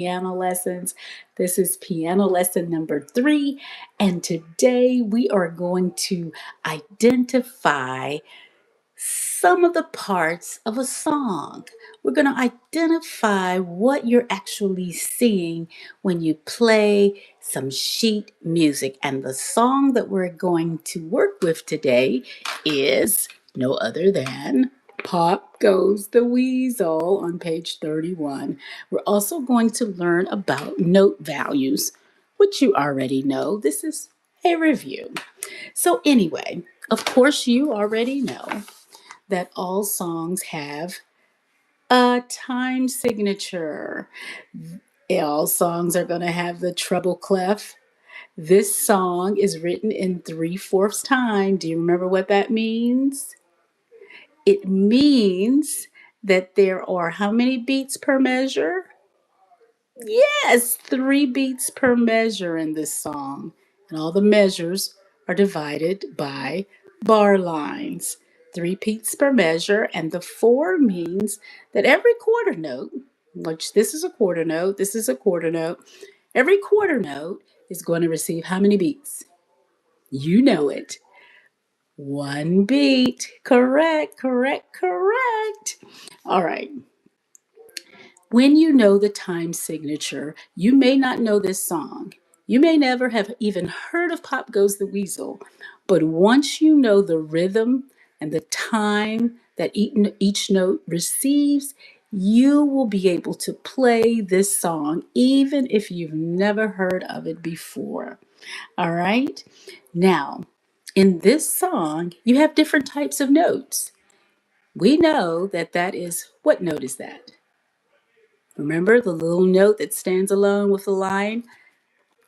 Piano lessons. This is piano lesson number 3, and today we are going to identify some of the parts of a song. We're going to identify what you're actually seeing when you play some sheet music. And the song that we're going to work with today is no other than Pop Goes the Weasel on page 31. We're also going to learn about note values, which you already know. This is a review. So, anyway, of course, you already know that all songs have a time signature. All songs are going to have the treble clef. This song is written in 3/4 time. Do you remember what that means? It means that there are how many beats per measure? Yes, 3 beats per measure in this song. And all the measures are divided by bar lines. 3 beats per measure, and the 4 means that every quarter note, which this is a quarter note, this is a quarter note, every quarter note is going to receive how many beats? You know it. 1 beat. Correct, correct, correct. All right. When you know the time signature, you may not know this song. You may never have even heard of Pop Goes the Weasel, but once you know the rhythm and the time that each note receives, you will be able to play this song even if you've never heard of it before. All right? Now, in this song, you have different types of notes. We know that that is, what note is that? Remember the little note that stands alone with the line?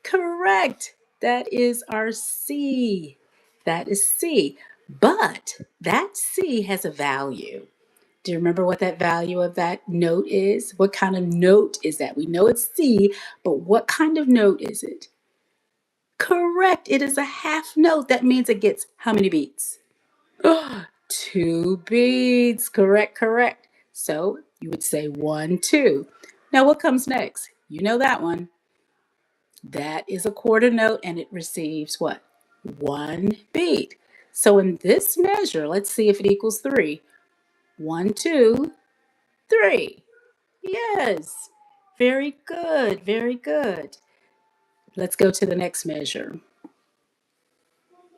Correct. That is our C. That is C. But that C has a value. Do you remember what that value of that note is? What kind of note is that? We know it's C, but what kind of note is it? Correct. It is a half note. That means it gets how many beats? 2 beats. Correct, correct. So you would say 1, 2. Now, what comes next? You know that one. That is a quarter note and it receives what? 1 beat. So in this measure, let's see if it equals 3. 1, 2, 3. Yes. Very good. Very good. Let's go to the next measure.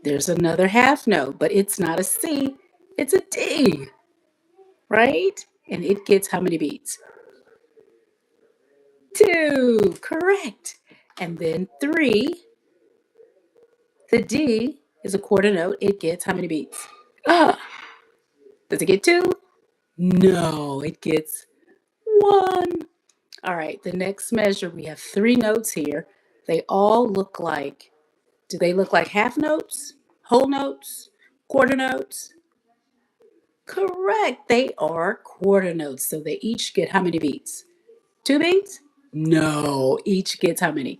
There's another half note, but it's not a C, it's a D, right? And it gets how many beats? 2. Correct. And then 3. The D is a quarter note. It gets how many beats? Ah, does it get 2? No, it gets 1. All right, the next measure, we have 3 notes here. They all look like, do they look like half notes, whole notes, quarter notes? Correct, they are quarter notes. So they each get how many beats? 2 beats? No, each gets how many?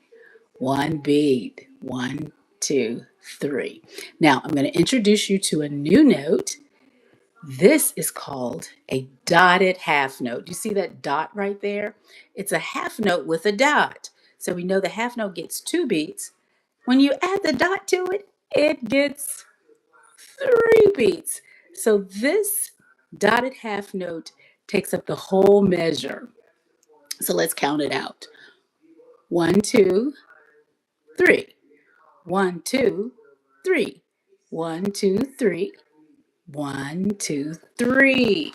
1 beat. 1, 2, 3. Now I'm going to introduce you to a new note. This is called a dotted half note. You see that dot right there? It's a half note with a dot. So we know the half note gets 2 beats. When you add the dot to it, it gets 3 beats. So this dotted half note takes up the whole measure. So let's count it out. 1, 2, 3. 1, 2, 3. 1, 2, 3. 1, 2, 3.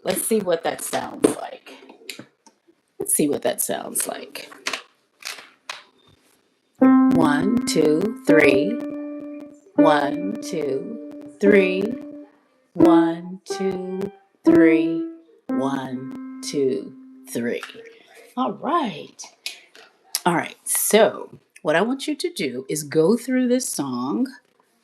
Let's see what that sounds like. Let's see what that sounds like. 1, 2, 3. 1, 2, 3. 1, 2, 3. 1, 2, 3. All right. All right. So, what I want you to do is go through this song,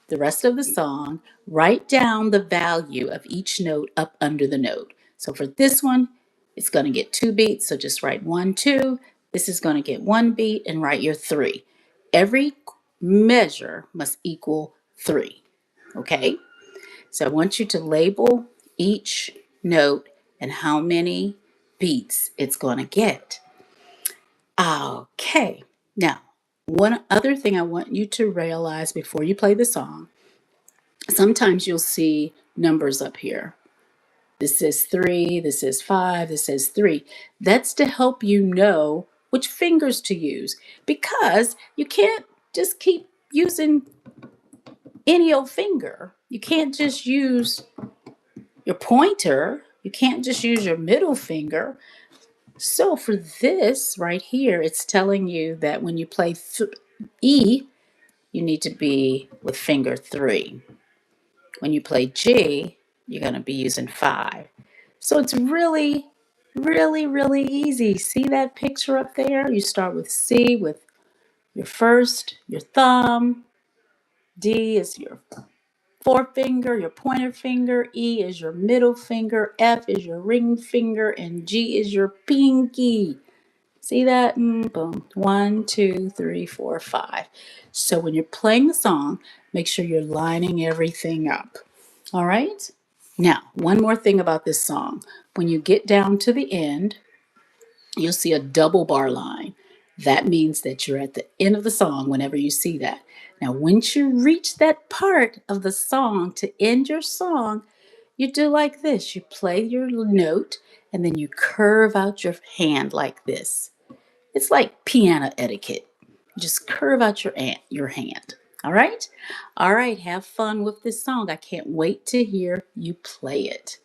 the rest of the song, write down the value of each note up under the note. So for this one, it's going to get 2 beats. So just write 1, 2. This is going to get 1 beat and write your 3. Every measure must equal 3. Okay? So I want you to label each note and how many beats it's going to get. Okay. Now, one other thing I want you to realize before you play the song, sometimes you'll see numbers up here. This says 3, this says 5, this says 3. That's to help you know which fingers to use because you can't just keep using any old finger. You can't just use your pointer. You can't just use your middle finger. So for this right here, it's telling you that when you play E, you need to be with finger 3. When you play G, you're going to be using 5. So it's really, really, really easy. See that picture up there? You start with C with your first, your thumb. D is your forefinger, your pointer finger. E is your middle finger. F is your ring finger. And G is your pinky. See that? Boom. 1, 2, 3, 4, 5. So when you're playing the song, make sure you're lining everything up. All right? Now, one more thing about this song. When you get down to the end, you'll see a double bar line. That means that you're at the end of the song whenever you see that. Now, once you reach that part of the song to end your song, you do like this. You play your note and then you curve out your hand like this. It's like piano etiquette. Just curve out your hand. All right? All right, have fun with this song. I can't wait to hear you play it.